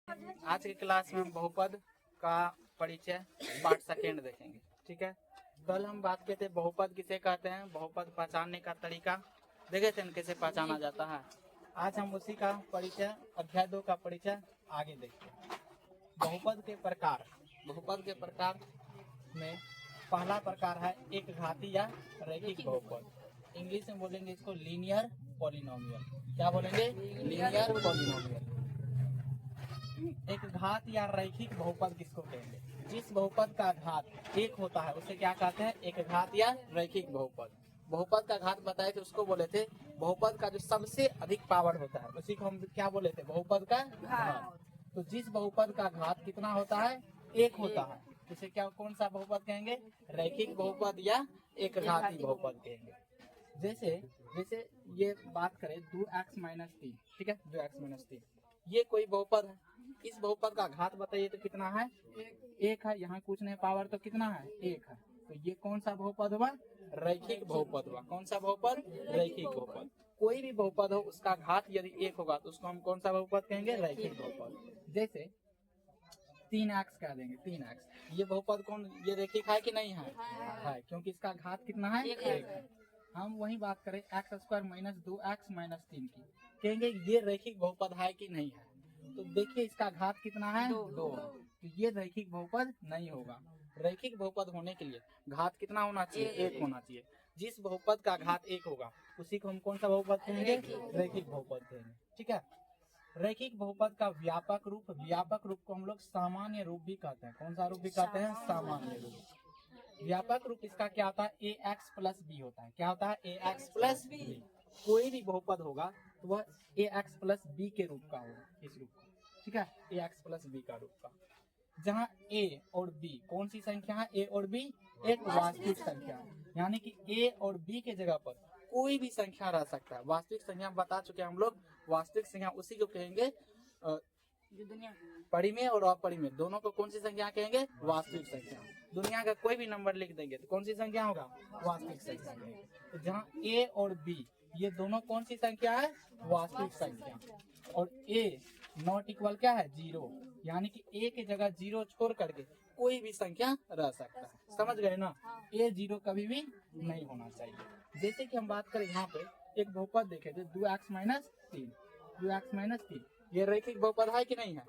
आज की क्लास में हम बहुपद का परिचय पार्ट सेकेंड देखेंगे। ठीक है, कल हम बात किए थे बहुपद किसे कहते हैं, बहुपद पहचानने का तरीका देखे थे, कैसे पहचाना जाता है। आज हम उसी का परिचय अध्याय 2 का परिचय आगे देखते हैं। बहुपद के प्रकार। बहुपद के प्रकार में पहला प्रकार है एक घाती या रैखिक बहुपद। इंग्लिश में बोलेंगे इसको लीनियर पॉलिनोमियल। क्या बोलेंगे? Linear polynomial. एक घात या रैखिक बहुपद किसको कहेंगे? जिस बहुपद का घात एक होता है उसे क्या कहते हैं? एक घात या रैखिक बहुपद। बहुपद का घात बताए थे, उसको बोले थे बहुपद का जो सबसे अधिक पावर होता है उसी को हम क्या बोले थे? बहुपद का घात। तो जिस बहुपद का घात कितना होता है? एक होता है, इसे क्या कौन सा बहुपद कहेंगे? रैखिक बहुपद या एक घाती बहुपद कहेंगे। जैसे जैसे ये बात करें 2x-3, ठीक है, 2x-3 ये कोई बहुपद है। इस बहुपद का घात बताइए तो कितना है? एक है। यहाँ कुछ नहीं, पावर तो कितना है? एक है। तो ये कौन सा बहुपद हुआ? रैखिक बहुपद हुआ। कौन सा बहुपद? रैखिक बहुपद। कोई भी बहुपद हो उसका घात यदि एक होगा तो उसको हम कौन सा बहुपद कहेंगे? रैखिक बहुपद। जैसे 3x कह देंगे, 3x ये बहुपद कौन, ये रैखिक है कि नहीं है? है, क्योंकि इसका घात कितना है? एक है। हम वही बात करें x² - 2x-3 की, कहेंगे ये रैखिक बहुपद है कि नहीं है? तो देखिए इसका घात कितना है? 2। तो ये रैखिक बहुपद नहीं होगा। रैखिक बहुपद होने के लिए घात कितना होना चाहिए? एक होना चाहिए। जिस बहुपद का घात एक होगा उसी को हम कौन सा बहुपद कहेंगे? रैखिक बहुपद कहेंगे। ठीक है। रैखिक बहुपद का व्यापक रूप को हम लोग सामान्य रूप भी कहते हैं। कौन सा रूप भी कहते हैं? सामान्य रूप। व्यापक रूप इसका क्या होता है? ax + b होता है। क्या होता है? ax + b। कोई भी बहुपद होगा तो वह ax + b के रूप का होगा, इस रूप का। ठीक है, ax + b का रूप का। जहाँ a और b कौन सी संख्या है? a और b एक वास्तविक संख्या है, यानी कि a और b के जगह पर कोई भी संख्या रह सकता है। वास्तविक संख्या बता चुके हैं हम लोग। वास्तविक संख्या उसी को कहेंगे परिमेय और अपरिमेय दोनों को कौन सी संख्या कहेंगे? वास्तविक संख्या। दुनिया का कोई भी नंबर लिख देंगे तो कौन सी संख्या होगा? वास्तविक संख्या। तो जहाँ a और b ये दोनों कौन सी संख्या है? वास्तविक संख्या। और a नॉट इक्वल क्या है? 0, यानी कि a के जगह 0 छोड़ करके कोई भी संख्या रह सकता है। समझ गए ना? a 0 कभी भी नहीं होना चाहिए। जैसे कि हम बात करें यहाँ पे एक बहुपद देखे थे 2x-3, 2x-3 ये रैखिक बहुपद है कि नहीं है?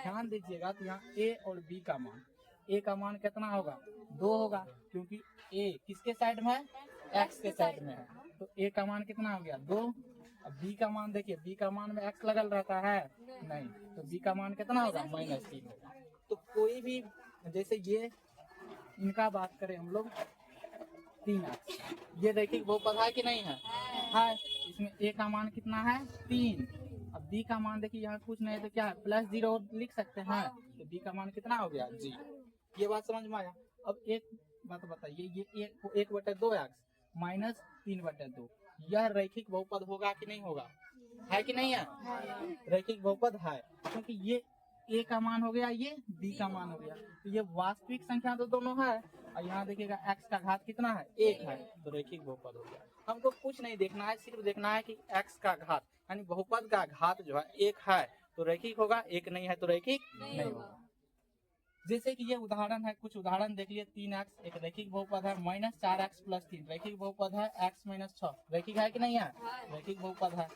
ध्यान दीजिएगा तो यहाँ a और b का मान, a का मान कितना होगा? 2 होगा, क्योंकि a किसके साइड में है? x के साइड में है। तो a का मान कितना हो गया? 2। अब b का मान देखिए, b का मान में x लगल रहता है नहीं, तो b का मान कितना होगा? -3 होगा। तो कोई भी, जैसे ये इनका बात करें हम लोग 3x, ये रैखिक बहुपद है कि नहीं है? है। इसमें a का मान कितना है? 3। अब b का मान देखिए, यहाँ कुछ नहीं तो क्या है? +0 लिख सकते हैं। तो b का मान कितना हो गया? 0। ये बात समझ में आया? अब एक बात बताइए, ये 1/2x -3/2 यह रैखिक बहुपद होगा कि नहीं होगा? है कि नहीं है? रैखिक बहुपद है, क्योंकि ये a का मान हो गया, ये b का मान हो गया। तो ये वास्तविक संख्या तो दोनों है। और यहाँ देखिएगा x का घात कितना है? 1 है, तो रैखिक बहुपद हो गया। हमको कुछ नहीं देखना है, सिर्फ देखना है कि x का घात यानी बहुपद का घात जो है 1 है तो रैखिक होगा, 1 नहीं है तो रैखिक नहीं होगा। जैसे कि ये उदाहरण है, कुछ उदाहरण देख लिए। 3x एक रैखिक बहुपद है, -4x + 3 रैखिक बहुपद है, x - 6 रैखिक है कि नहीं है? रैखिक बहुपद है।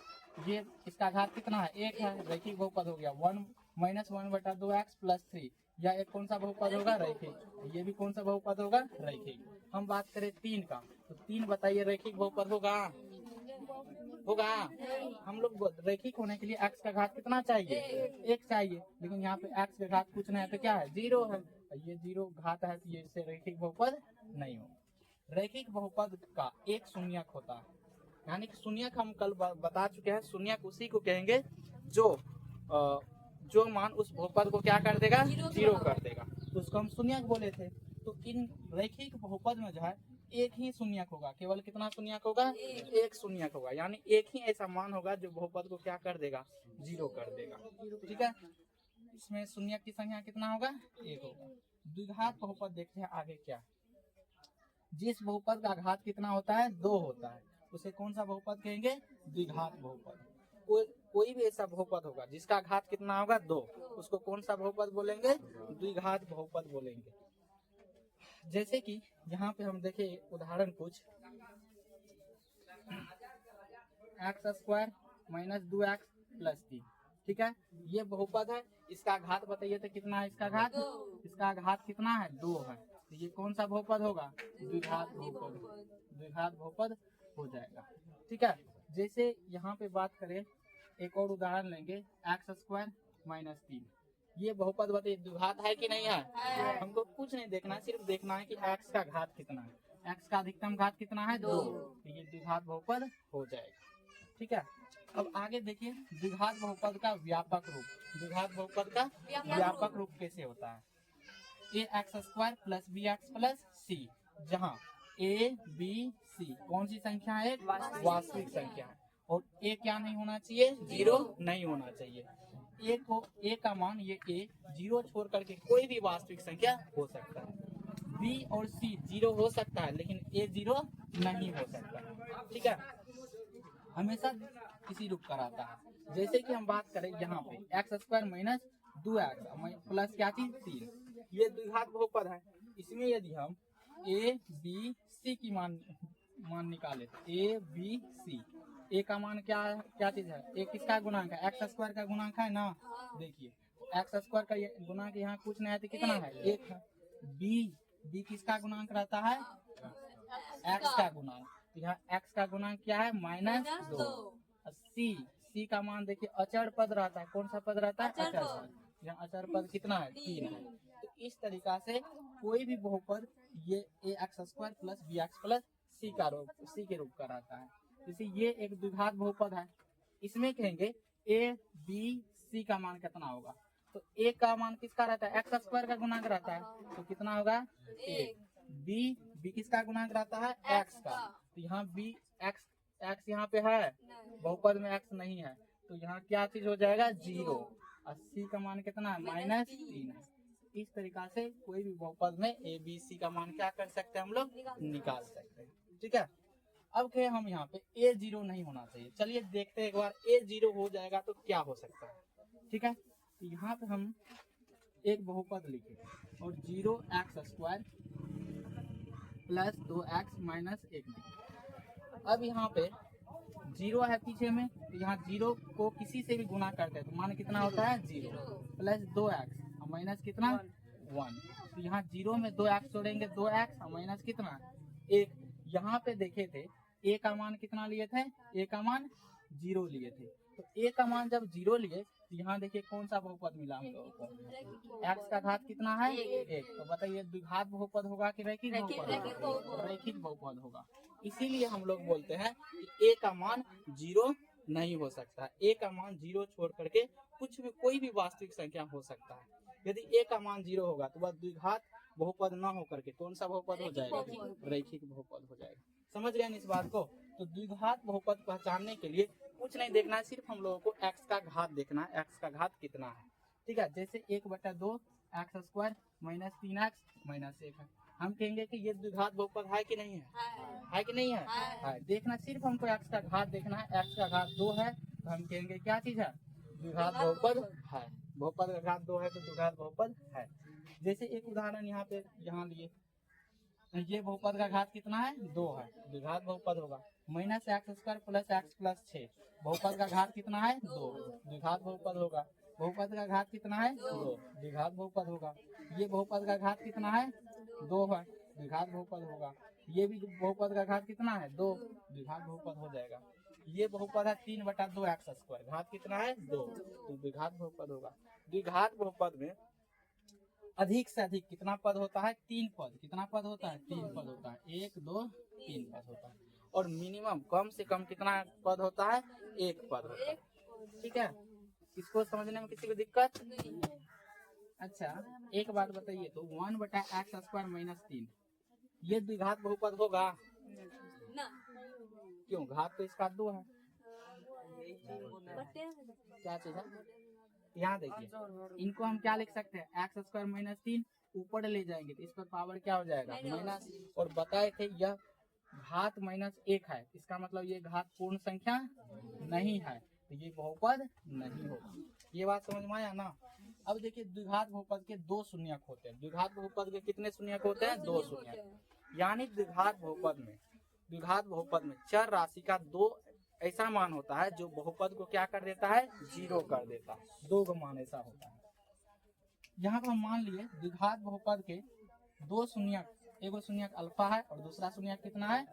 ये इसका घात कितना है? 1 है, रैखिक बहुपद हो गया। 1 - 1/2x + 3 या एक कौन सा बहुपद होगा? रैखिक। ये भी कौन सा बहुपद होगा? रैखिक। हम बात करें 3 का, तो 3 बताइए रैखिक बहुपद होगा? होगा? हम लोग रैखिक होने के लिए x का घात कितना चाहिए? 1 चाहिए, लेकिन यहाँ पे x का घात कुछ नहीं है तो क्या है? 0 है। ये 0 घात है तो ये इससे रैखिक बहुपद नहीं होगा। रैखिक बहुपद का एक शून्यक होता है, यानी कि शून्यक हम कल बता चुके हैं। शून्यक उसी को कहेंगे जो मान उस बहुपद को क्या कर देगा? 0 कर देगा, तो उसको हम शून्यक बोले थे। तो इन रैखिक बहुपद में जो है एक ही शून्यक होगा। केवल कितना शून्यक होगा? एक शून्यक होगा, यानी एक ही ऐसा मान होगा जो बहुपद को क्या कर देगा? 0 कर देगा। ठीक है, इसमें शून्यक की संख्या कितना होगा? 1 होगा। द्विघात बहुपद देखते हैं आगे क्या। जिस बहुपद का घात कितना होता है? 2 होता है, उसे कौन सा बहुपद कहेंगे? द्विघात बहुपद। कोई भी ऐसा बहुपद होगा जिसका घात कितना होगा 2, उसको कौन सा बहुपद बोलेंगे? द्विघात बहुपद बोलेंगे। जैसे कि यहाँ पे हम देखें उदाहरण कुछ, x² माइनस 2x प्लस 3, ठीक है, ये बहुपद है। इसका घात बताइए तो कितना है इसका घात? इसका घात कितना है? 2 है। तो ये कौन सा बहुपद होगा? द्विघात बहुपद, द्विघात बहुपद हो जाएगा, ठीक है। जैसे यहाँ पे बात करें, एक और उदाहरण लेंगे, x² माइनस 3, ये बहुपद बताइए द्विघात है कि नहीं है? हमको कुछ नहीं देखना, सिर्फ देखना है कि x का घात कितना है। x का अधिकतम घात कितना है? 2। तो ये द्विघात बहुपद हो जाएगा, ठीक है। अब आगे देखिए द्विघात बहुपद का व्यापक रूप। द्विघात बहुपद का व्यापक रूप कैसे होता है? ax² plus bx plus c, जहाँ a b c कौन सी संख्या है? वास्तविक संख्या है। और a क्या नहीं होना चाहिए? 0 नहीं होना चाहिए। a को a का मान, ये a 0 छोड़ करके कोई भी वास्तविक संख्या हो सकता है। b और c 0 हो सकता है, लेकिन a 0 नहीं हो सकता, ठीक है। हमेशा किसी रूप का रहता है। जैसे कि हम बात करें यहाँ पे x² माइनस 2x प्लस क्या चीज? 3, ये द्विघात बहुपद है। इसमें यदि हम a b c की मान निकाले, a b c, a का मान क्या चीज है? a किसका गुणांक है? x² का गुणांक है ना। देखिए x² का गुणांक यहाँ कुछ नहीं है तो कितना है? 1 है। b किसका गुणांक रहता है? x का गुणांक। तो यहाँ x का गुणांक क्या है? -2। c का मान देखिए अचर पद रहता है। कौन सा पद रहता है? अचर पद। यहाँ अचर पद कितना है? 3 है। तो इस तरीका से कोई भी बहुपद ये ax² plus bx plus c के रूप का रहता है। जैसे ये एक द्विघात बहुपद है, इसमें कहेंगे a b c का मान कितना होगा? तो a का मान किसका रहता है? x² का गुणांक रहता है, तो कितना होगा? 1। b किसका गुणांक रहता है? x का। तो यहाँ b x यहाँ पे है, बहुपद में x नहीं है, तो यहाँ क्या चीज हो जाएगा? 0। और c का मान कितना है? -3 है। इस तरीका से कोई भी बहुपद में a b c का मान क्या कर सकते हैं? हम लोग निकाल सकते हैं, ठीक है। अब क्या हम यहाँ पे a 0 नहीं होना चाहिए। चलिए देखते हैं एक बार, a 0 हो जाएगा तो क्या हो सकता है, ठीक है। यहाँ पे हम एक बहुपद लिखे और 0x² प्लस 2x माइनस 1। अब यहाँ पे 0 है पीछे में, तो यहाँ 0 को किसी से भी गुना करते हैं तो मान कितना होता है? 0 प्लस 2x और माइनस कितना? 1। तो यहाँ 0 में 2x जोड़ेंगे, 2x और माइनस कितना? 1। यहाँ पे देखे थे a का मान कितना लिए थे? a का मान 0 लिए थे। तो a का मान जब 0 लिए तो यहाँ देखिए कौन सा बहुपद मिला हम लोगों को? x का घात कितना है? 1। तो बताइए द्विघात बहुपद होगा कि रैखिक बहुपद? रैखिक बहुपद होगा। इसीलिए हम लोग बोलते हैं कि a का मान 0 नहीं हो सकता। a का मान 0 छोड़ करके कोई भी वास्तविक संख्या हो सकता है। यदि a का मान 0 होगा तो वह द्विघात बहुपद न होकर के कौन सा बहुपद हो जाएगा? रैखिक बहुपद हो जाएगा। समझ गए इस बात को? तो द्विघात बहुपद पहचानने के लिए कुछ नहीं देखना है, सिर्फ हम लोगों को x का घात देखना है, x का घात कितना है, ठीक है। जैसे 1/2 x² माइनस 3x माइनस 1 है। हम कहेंगे कि ये द्विघात बहुपद है कि नहीं है? है कि नहीं है? है। देखना सिर्फ हमको x का घात देखना है। x का घात 2 है तो हम कहेंगे क्या चीज है? द्विघात बहुपद है। बहुपद का घात 2 है तो द्विघात बहुपद है। जैसे एक उदाहरण यहाँ लिए, ये बहुपद का घात कितना है? 2 है, द्विघात बहुपद होगा। -x² प्लस x प्लस 6, बहुपद का घात कितना है? 2, द्विघात बहुपद होगा। बहुपद का घात कितना है? 2, द्विघात बहुपद होगा। ये बहुपद का घात कितना है? 2 है, द्विघात बहुपद होगा। ये भी बहुपद का घात कितना है? 2, द्विघात बहुपद हो जाएगा। ये बहुपद है 3/2 x², घात कितना है? 2, तो द्विघात बहुपद होगा। द्विघात बहुपद में अधिक से अधिक कितना पद होता है? 3 पद। कितना पद होता है? 3 पद होता है। 1 2 3 पद होता है। और मिनिमम कम से कम कितना पद होता है? 1 पद होता है, ठीक है। इसको समझने में किसी को दिक्कत? अच्छा एक बात बताइए तो 1/x² माइनस 3 ये द्विघात बहुपद होगा? क्यों? घात तो इसका 2 है। क्या चीज है? यहाँ देखिए इनको हम क्या लिख सकते हैं? x² माइनस 3 ऊपर ले जाएंगे तो इस पर पावर क्या हो जाएगा? माइनस। और बताए थे यह घात -1 है, इसका मतलब ये घात पूर्ण संख्या नहीं है। तो ये बहुपद नहीं होगा। ये बात समझ में आया ना। अब देखिए द्विघात बहुपद के दो शून्यक होते हैं। द्विघात बहुपद के कितने शून्यक होते हैं? दो शून्यक। यानी द्विघात बहुपद में चर राशि का दो ऐसा मान होता है जो बहुपद को क्या कर देता है? जीरो कर देता है। दो का मान ऐसा होता है। यहाँ पर मान लिए द्विघात बहुपद के दो शून्यक, एगो शून्यक अल्फा है और दूसरा शून्यक कितना है?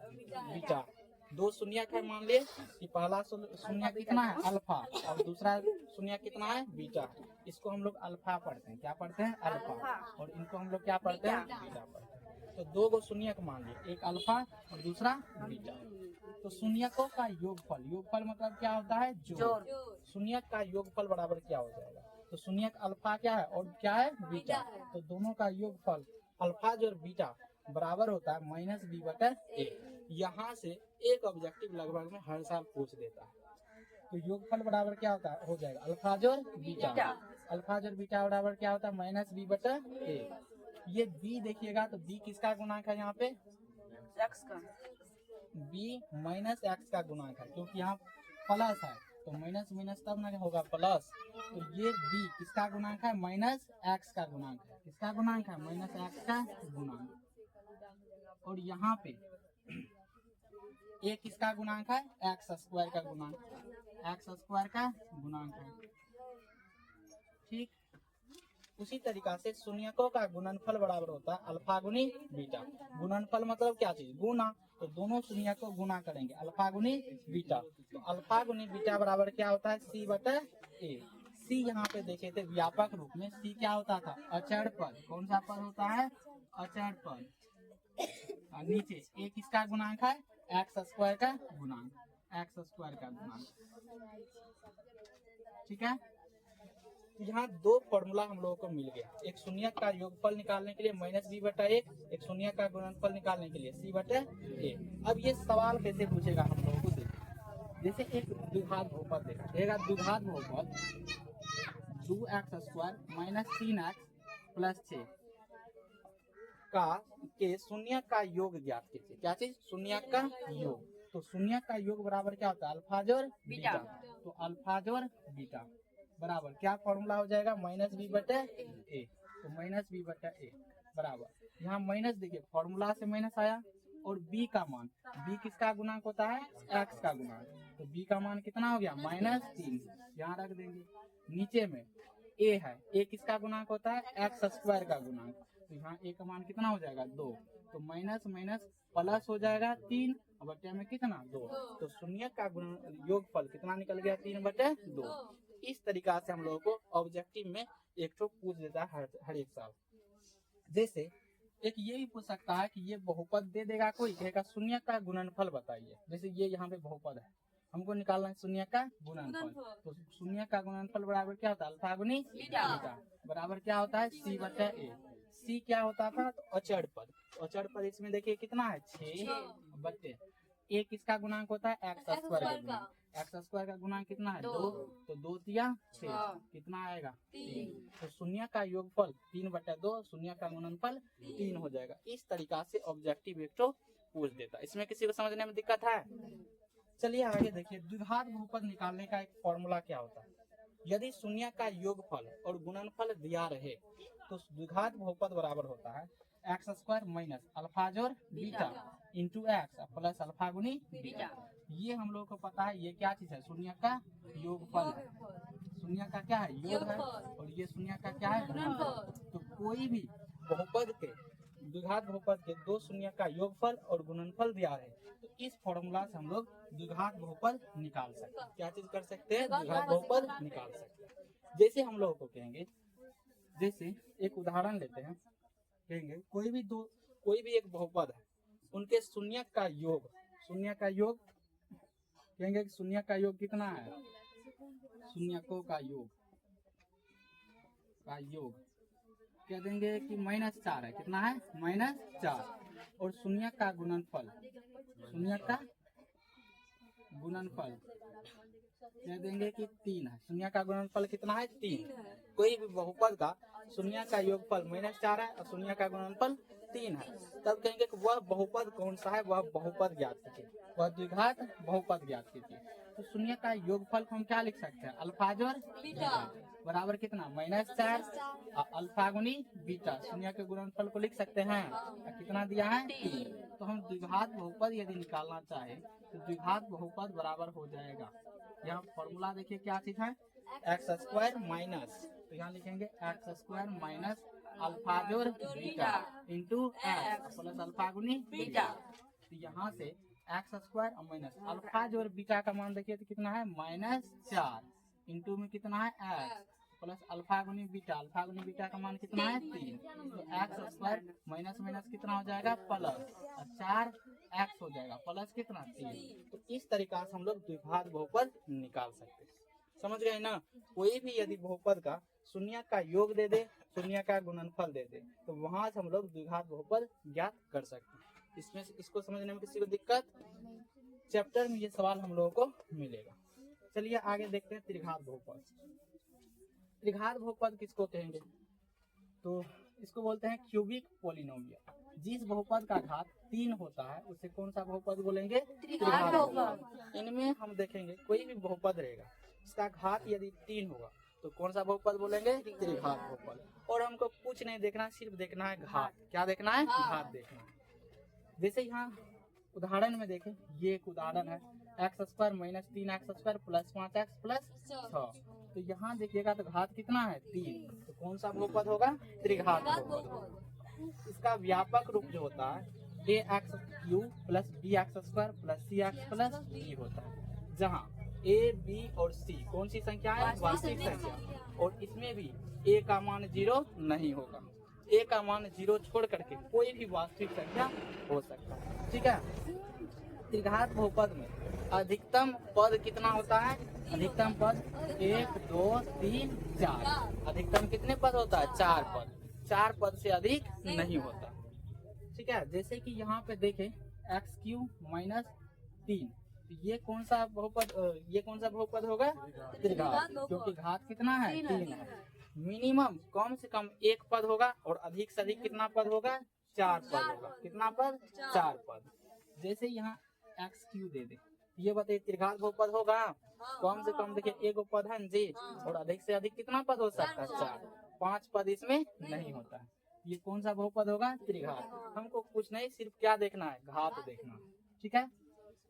बीटा। दो शून्यक है, मान लिए कि पहला शून्यक कितना है? अल्फा, और दूसरा शून्यक कितना है? बीटा। इसको हम लोग अल्फा पढ़ते हैं। क्या पढ़ते हैं? अल्फा। और इनको हम लोग क्या पढ़ते हैं? बीटा पढ़ते हैं। तो दो गो शून्यक मान लिए, एक अल्फा और दूसरा बीटा। तो शून्यकों का योगफल मतलब क्या होता है? जोड़। शून्यक का योगफल बराबर क्या हो जाएगा? तो शून्यक अल्फा क्या है और क्या है? बीटा। तो दोनों का योगफल अल्फा जो बीटा बराबर होता है -b/a। यहाँ से एक ऑब्जेक्टिव लगभग में हर साल पूछ देता है। तो योगफल बराबर क्या होता है? हो जाएगा अल्फा जोड़ बीटा। अल्फा जोड़ बीटा बराबर क्या होता है? -b/a। ये b देखिएगा तो b किसका गुणांक है? यहाँ पे x का। b -x का गुणांक है, क्योंकि यहाँ प्लस है तो माइनस माइनस तब ना होगा प्लस। तो ये b किसका गुणांक है? -x का गुणांक है। किसका गुणांक है? -x का गुणांक। और यहाँ पे a किसका गुणांक है? x² का गुणांक, x² का गुणांक है। ठीक उसी तरीका से शून्यकों का गुणनफल बराबर होता है अल्फा गुनी बीटा। गुणनफल मतलब क्या चीज? गुना। तो दोनों शून्यक को गुना करेंगे, अल्फा गुनी बीटा। तो अल्फा गुनी बीटा बराबर क्या होता है? c/a। c यहाँ पे देखे थे व्यापक रूप में, c क्या होता था? अचर पद। कौन सा पद होता है? अचर पद। और नीचे a किसका गुणांक है? x² का गुणांक, x² का गुणांक। ठीक है। यहाँ दो फॉर्मूला हम लोगों को मिल गया। एक शून्यक का योगफल निकालने के लिए -b/a, एक शून्यक का गुणनफल निकालने के लिए c/a। अब ये सवाल कैसे पूछेगा हम लोगों को? देखिए, जैसे एक द्विघात बहुपद देखा, द्विघात बहुपद 2x² - 3x + 6 के शून्यक का योग ज्ञात कीजिए। क्या चीज? शून्यक का योग। तो शून्यक का योग बराबर क्या होता है? अल्फा जोड़ बीटा। तो अल्फा जोड़ बीटा बराबर क्या फॉर्मूला हो जाएगा? -b/a। तो -b/a बराबर यहाँ माइनस देखिए, फॉर्मूला से माइनस आया। और b का मान, b किसका गुणांक होता है? x का गुणांक। तो b का मान कितना हो गया? -3। यहाँ रख देंगे। नीचे में a है, a किसका गुणांक होता है? x² का गुणांक। तो यहाँ a का मान कितना हो जाएगा? 2। तो माइनस माइनस प्लस हो जाएगा 3 और बटे में कितना? 2। तो शून्यक का योगफल कितना निकल गया? 3/2। इस तरीका से हम लोगों को ऑब्जेक्टिव में एक तो पूछ देता है हर एक साल। जैसे एक ये भी पूछ सकता है कि ये बहुपद दे देगा कोई, कहेगा शून्यक का गुणनफल बताइए। जैसे ये यहाँ पे बहुपद है, हमको निकालना है शून्यक का गुणनफल। तो शून्यक का गुणनफल बराबर क्या होता है? अल्फा गुनी बीटा बराबर क्या होता है? c/a। c क्या होता था? तो अचर पद। अचर पद इसमें देखिए कितना है? 6 बटे a किसका गुणांक होता है? x² का गुणांक। x² का गुणांक कितना है? 2। तो 2 तिया 6 कितना आएगा? 3। तो शून्य का योगफल 3/2, शून्य का गुणनफल 3 हो जाएगा। इस तरीका से ऑब्जेक्टिव एक तो पूछ देता। इसमें किसी को समझने में दिक्कत है? चलिए आगे देखिए, द्विघात बहुपद निकालने का एक फॉर्मूला क्या होता है? यदि शून्य का योगफल और गुणनफल दिया रहे तो द्विघात बहुपद बराबर होता है x² - अल्फा जोड़ beta into x plus alpha गुनी बीटा। ये हम लोग को पता है ये क्या चीज है? शून्य का योगफल है। शून्य का क्या है? योग है। और ये शून्य का क्या है? गुणनफल। तो कोई भी बहुपद के, द्विघात बहुपद के दो शून्य का योगफल और गुणनफल दिया है तो इस फॉर्मूला से हम लोग द्विघात बहुपद निकाल सकते हैं। क्या चीज कर सकते हैं? द्विघात बहुपद निकाल सकते हैं। जैसे हम लोगों को कहेंगे, जैसे एक उदाहरण लेते हैं, कहेंगे कोई भी एक बहुपद है, उनके शून्य का योग कहेंगे कि शून्य का योग कितना है? शून्यकों का योग क्या देंगे कि -4 है। कितना है? -4। और शून्य का गुणनफल क्या देंगे कि 3 है। शून्य का गुणनफल कितना है? 3। कोई भी बहुपद का शून्य का योगफल -4 है और शून्य का गुणनफल 3 है, तब कहेंगे कि वह बहुपद कौन सा है? वह बहुपद ज्ञात कीजिए, वह द्विघात बहुपद ज्ञात कीजिए। तो शून्य का योगफल को हम क्या लिख सकते हैं, अल्फा जोड़ बीटा बराबर कितना -4 अल्फा गुनी बीटा। शून्य के गुणनफल को लिख सकते हैं, कितना दिया है 3। तो हम द्विघात बहुपद यदि निकालना चाहे तो द्विघात बहुपद बराबर हो जाएगा, यहाँ फॉर्मूला देखिए क्या चीज है, x² माइनस, तो यहाँ लिखेंगे x² माइनस अल्फा जोड़ beta into x plus alpha गुनी बीटा। तो यहाँ से x² माइनस अल्फा जोड़ बीटा का मान देखिए तो कितना है -4 इंटू में कितना है x प्लस अल्फा गुनी बीटा, अल्फा गुनी बीटा का मान कितना है 3। तो x² माइनस माइनस कितना हो जाएगा प्लस 4x हो जाएगा प्लस कितना 3। तो इस तरीका से हम लोग द्विघात बहुपद निकाल सकते हैं, समझ गए ना। कोई भी यदि बहुपद का शून्य का योग दे दे, शून्य का गुणनफल दे दे, तो वहां से हम लोग द्विघात बहुपद ज्ञात कर सकते हैं। इसमें इसको समझने में किसी को दिक्कत, चैप्टर में ये सवाल हम लोगों को मिलेगा। चलिए आगे देखते हैं त्रिघात बहुपद। त्रिघात बहुपद किसको कहेंगे, तो इसको बोलते हैं क्यूबिक पोलिनोमियल। जिस बहुपद का घात 3 होता है उसे कौन सा बहुपद बोलेंगे, त्रिघात बहुपद। इनमें हम देखेंगे कोई भी बहुपद रहेगा इसका घात यदि 3 होगा तो कौन सा बहुपद बोलेंगे, त्रिघात बहुपद। और हमको कुछ नहीं देखना, सिर्फ देखना है घात। क्या देखना है, घात देखना है। जैसे यहाँ उदाहरण में देखें, ये एक उदाहरण है x² minus 3x² plus 5x plus 6। तो यहाँ देखिएगा तो घात कितना है 3, तो कौन सा बहुपद होगा, त्रिघात बहुपद होगा। इसका व्यापक रूप जो होता है ax³ plus bx² plus cx plus d होता है, जहाँ a, b और c कौन सी संख्या है, वास्तविक संख्या। और इसमें भी a का मान 0 नहीं होगा, a का मान 0 छोड़ करके कोई भी वास्तविक संख्या हो सकता है, ठीक है। त्रिघात बहुपद में अधिकतम पद कितना होता है, अधिकतम पद 1 2 3 4। अधिकतम कितने पद होता है, 4 पद। 4 पद से अधिक नहीं होता, ठीक है। जैसे कि यहाँ पे देखें x³ माइनस 3, ये कौन सा बहुपद, ये कौन सा बहुपद होगा, त्रिघात, क्योंकि घात कितना है 3 है। मिनिमम कम से कम 1 पद होगा और अधिक से अधिक कितना पद होगा, 4 पद होगा। कितना पद, 4 पद। जैसे यहाँ x³ दे दे, ये बताइए त्रिघात बहुपद होगा, कम से कम देखिए 1 पद है जी, और अधिक से अधिक कितना पद हो सकता है, 4। 5 पद इसमें नहीं होता है। ये कौन सा बहुपद होगा, त्रिघात। हमको कुछ नहीं, सिर्फ क्या देखना है, घात देखना है, ठीक है।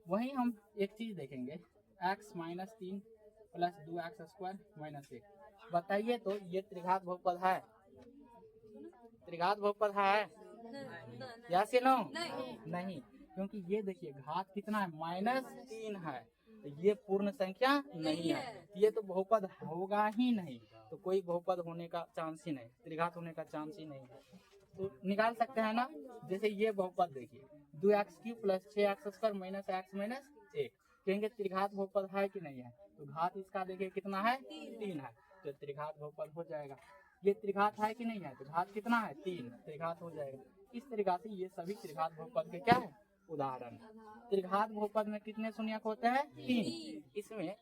वहीं हम एक चीज देखेंगे, x minus 3 plus 2x² minus 1। बताइए तो ये त्रिघात बहुपद है, त्रिघात बहुपद है, यस या नो, नहीं। क्योंकि ये देखिए घात कितना है, -3 है, तो ये पूर्ण संख्या नहीं है, ये तो बहुपद होगा ही नहीं। तो कोई बहुपद होने का चांस ही नहीं, त्रिघात होने का चांस ही नहीं है। तो निकाल सकते हैं ना। जैसे ये बहुपद देखिए 2x³ plus 6x² minus x minus 1, कहेंगे त्रिघात बहुपद है कि नहीं है, तो घात इसका देखिए कितना है, 3 है, तो त्रिघात बहुपद हो जाएगा। ये त्रिघात है कि नहीं है, तो घात कितना है 3, त्रिघात हो जाएगा। इस तरीका से ये सभी त्रिघात बहुपद के क्या है, उदाहरण। त्रिघात बहुपद में कितने शून्यक होते हैं, 3। इसमें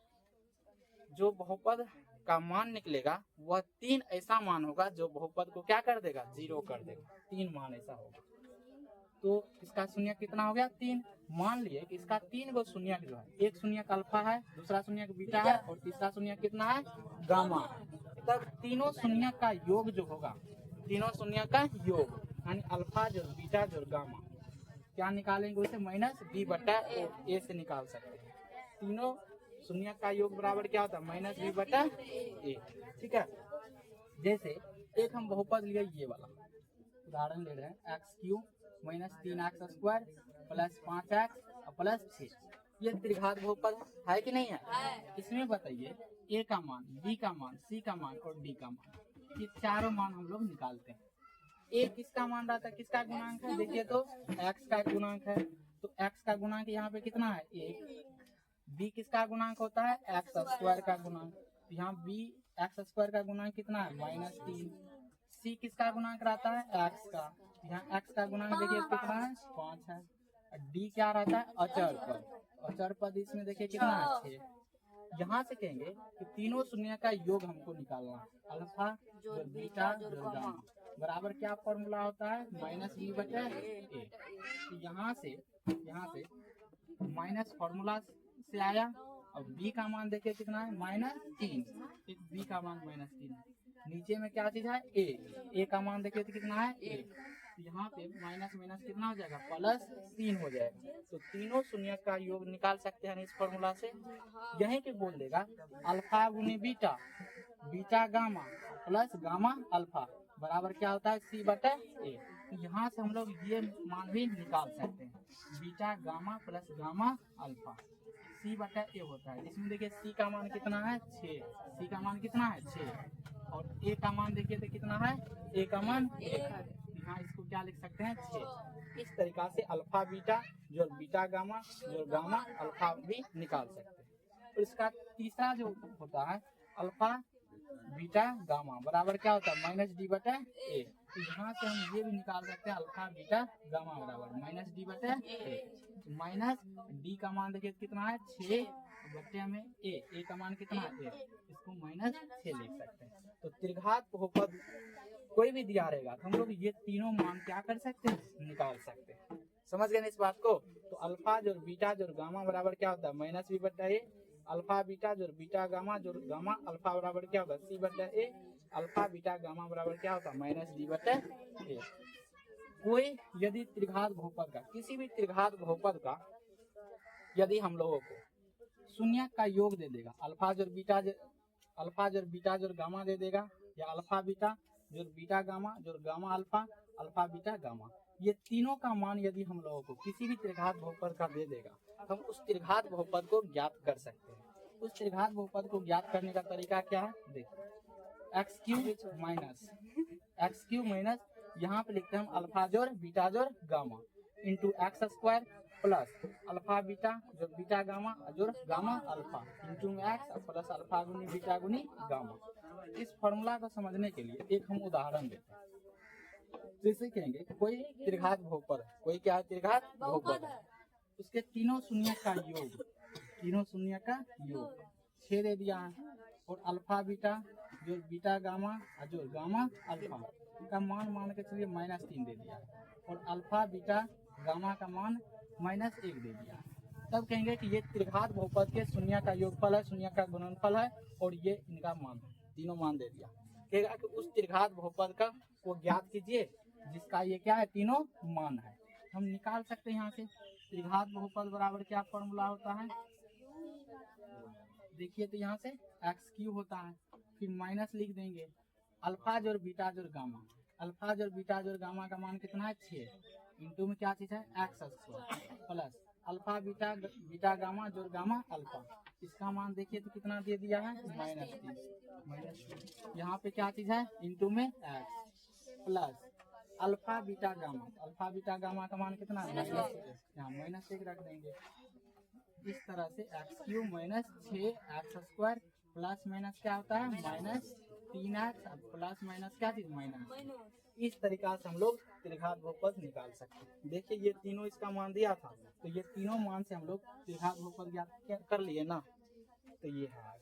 जो बहुपद का मान निकलेगा वह 3 ऐसा मान होगा जो बहुपद को क्या कर देगा, 0 कर देगा। 3 मान ऐसा होगा, तो इसका शून्यक कितना हो गया, 3। मान लिए कि इसका 3 गो शून्यक जो है, एक शून्यक अल्फा है, दूसरा शून्यक बीटा है, और तीसरा शून्यक कितना है, गामा। तब तीनों शून्यक का योग जो होगा, तीनों शून्यक का योग यानी अल्फा जो बीटा जो गामा, क्या निकालेंगे उसे, -b/a से निकाल सकते हैं। तीनों शून्यक का योग बराबर क्या होता है, -b/a, ठीक है। जैसे एक हम बहुपद लिए ये वाला उदाहरण ले रहे हैं, x³ minus 3x² plus 5x plus 6। ये त्रिघात बहुपद है कि नहीं है। इसमें बताइए a का मान, b का मान, c का मान और d का मान, ये चारों मान हम लोग निकालते हैं। a किसका मान रहता है, किसका गुणांक है, देखिए तो x का गुणांक है, तो x का गुणांक यहाँ पे कितना है 1। b किसका गुणांक होता है, x² का गुणांक, यहाँ b x² का गुणांक कितना है, -3। c किसका गुणांक रहता है, x का, यहाँ x का गुणांक देखिए कितना है, 5 है। d क्या रहता है, अचर पद, अचर पद इसमें देखिए कितना है, 6। यहाँ से कहेंगे कि तीनों शून्य का योग हमको निकालना है, अल्फा जो बीटा जो गामा बराबर क्या फॉर्मूला होता है, -b/a। यहाँ से माइनस फॉर्मूला से आया अब b का मान देखिए कितना है -3, b का मान -3 है। नीचे में क्या चीज है a का मान देखिए तो कितना है 1, यहाँ पे माइनस माइनस कितना हो जाएगा +3 हो जाएगा। तो तीनों शून्य का योग निकाल सकते हैं इस फॉर्मूला से। यही पे बोल देगा अल्फा गुनी beta, beta gamma plus gamma alpha बराबर क्या होता है c/a। तो यहाँ से हम लोग ये मान भी निकाल सकते हैं, beta gamma plus gamma alpha c/a होता है। इसमें देखिए c का मान कितना है 6, c का मान कितना है 6 और a का मान देखिए तो कितना है a का मान 1 है। यहाँ इसको क्या लिख सकते हैं 6। इस तरीका से अल्फा बीटा जो बीटा गामा जो गामा अल्फा भी निकाल सकते हैं। और इसका तीसरा जो होता है अल्फा बीटा गामा बराबर क्या होता है -d/a। तो यहाँ से हम ये भी निकाल सकते हैं अल्फा बीटा गामा बराबर -d/a। माइनस d का मान देखिए कितना है 6 बट्टे में a का मान कितना है 1, इसको -6 लिख सकते हैं। तो त्रिघात बहुपद कोई भी दिया रहेगा तो हम लोग ये तीनों मान क्या कर सकते हैं निकाल सकते हैं। समझ गए ना इस बात को। तो अल्फा जो बीटा जो गामा बराबर क्या होता है -b/a, अल्फा बीटा जो बीटा गामा जो गामा अल्फा बराबर क्या होगा c/a, अल्फा बीटा गामा बराबर क्या होता है -d/a। कोई यदि त्रिघात बहुपद का किसी भी त्रिघात बहुपद का यदि हम लोगों को शून्य का योग दे देगा, अल्फा जो बीटा जो गामा दे देगा, या अल्फा बीटा जो beta gamma alpha alpha beta gamma, ये तीनों का मान यदि हम लोगों को किसी भी त्रिघात बहुपद का दे देगा हम उस त्रिघात बहुपद को ज्ञात कर सकते हैं। उस त्रिघात बहुपद को ज्ञात करने का तरीका क्या है देखिए, x³ माइनस यहाँ पे लिखते हैं हम अल्फा जोड़ बीटा जोड़ gamma into x² plus alpha beta जो बीटा गामा जोड़ gamma alpha into x plus alpha गुनी बीटा गुनी गामा। इस फॉर्मूला को समझने के लिए एक हम उदाहरण देते हैं। जैसे कहेंगे कोई त्रिघात बहुपद है, कोई क्या है त्रिघात बहुपद है, उसके तीनों शून्य का योग 6 दे दिया है और अल्फा बीटा जो बीटा गामा जो गामा अल्फा का मान के चलिए -3 दे दिया है और अल्फा बीटा गामा का मान -1 दे दिया है। तब कहेंगे कि ये त्रिघात बहुपद के शून्य का योगफल है, शून्य का गुणनफल है और ये इनका मान तीनों मान दे दिया। कहेगा कि उस त्रिघात बहुपद का वो ज्ञात कीजिए जिसका ये क्या है तीनों मान है। हम निकाल सकते हैं यहाँ से त्रिघात बहुपद बराबर क्या फॉर्मूला होता है देखिए, तो यहाँ से x³ होता है, फिर माइनस लिख देंगे अल्फा जोड़ बीटा जोड़ गामा, अल्फा जोड़ बीटा जोड़ गामा का मान कितना है 6 इंटू में क्या चीज है x² plus alpha beta gamma जोड़ गामा अल्फा, इसका मान देखिए तो कितना दे दिया है -3 यहाँ पे क्या चीज है इंटू में x plus alpha beta gamma का मान कितना है यहाँ -1 रख देंगे। इस तरह से x³ minus 6x² plus minus क्या होता है -3x प्लस माइनस क्या चीज माइनस। इस तरीका से हम लोग त्रिघात बहुपद निकाल सकते हैं। देखिए ये तीनों इसका मान दिया था तो ये तीनों मान से हम लोग त्रिघात बहुपद ज्ञात कर लिए ना। तो ये है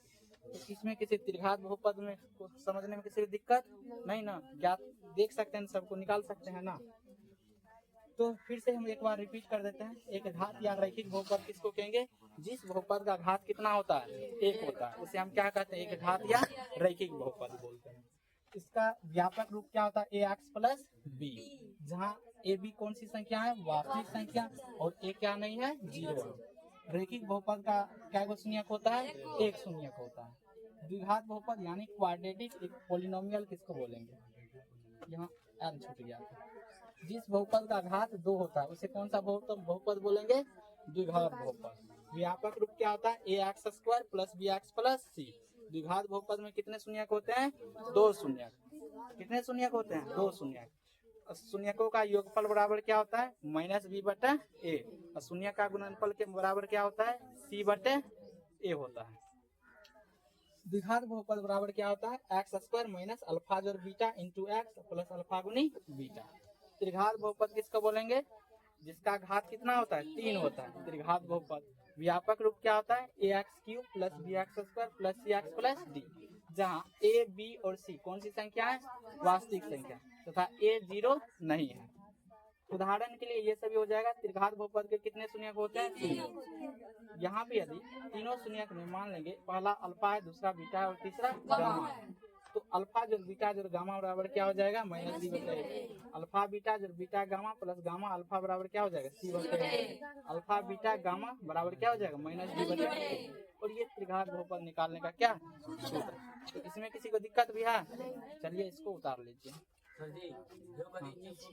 तो इसमें किसी त्रिघात बहुपद में समझने में किसी दिक्कत नहीं ना, ज्ञात देख सकते हैं सबको निकाल सकते हैं ना। तो फिर से हम एक बार रिपीट कर देते हैं, एक घात या रैखिक बहुपद किसको कहेंगे जिस बहुपद का घात कितना होता है 1 होता है, उसे हम क्या कहते हैं एक घात या रैखिक बहुपद बोलते हैं। इसका व्यापक रूप क्या होता है ax प्लस b, जहाँ a b कौन सी संख्या है वास्तविक संख्या और a क्या नहीं है 0। रैखिक बहुपद का क्या शून्यक होता है एक शून्यक होता है। द्विघात बहुपद यानी क्वाड्रेटिक एक पोलिनोमियल किसको बोलेंगे, यहाँ n छूट गया था। जिस बहुपद का घात 2 होता है उसे कौन सा बहुपद बोलेंगे द्विघात बहुपद। व्यापक रूप क्या होता है ax² plus bx plus c। द्विघात बहुपद में कितने शून्यक होते हैं 2 शून्यक। कितने शून्यक होते हैं 2 शून्यक। शून्यकों का योगफल बराबर क्या होता है -b/a और शून्य का गुणनफल के बराबर क्या होता है c/a होता है। द्विघात बहुपद बराबर क्या होता है x² माइनस अल्फा जोड़ beta into x plus alpha गुनी बीटा। त्रिघात बहुपद किसको बोलेंगे जिसका घात कितना होता है 3 होता है त्रिघात बहुपद। व्यापक रूप क्या होता है ax³ plus bx² plus cx plus d, जहाँ a b और c कौन सी संख्या है वास्तविक संख्या तथा a 0 नहीं है। उदाहरण के लिए ये सभी हो जाएगा। त्रिघात बहुपद के कितने शून्यक होते हैं? 3। यहाँ पे यदि तीनों शून्यक में मान लेंगे पहला अल्फा है, दूसरा बीटा है और तीसरा गामा है, तो अल्फा जो बीटा जो गामा बराबर क्या हो जाएगा? -c/a। अल्फा बीटा जो beta gamma plus gamma alpha बराबर क्या हो जाएगा? c/a। अल्फा बीटा गामा बराबर क्या हो जाएगा? -d/a। और ये त्रिघात बहुपद निकालने का क्या सूत्र है। तो इसमें किसी को दिक्कत भी है? चलिए इसको उतार लीजिए।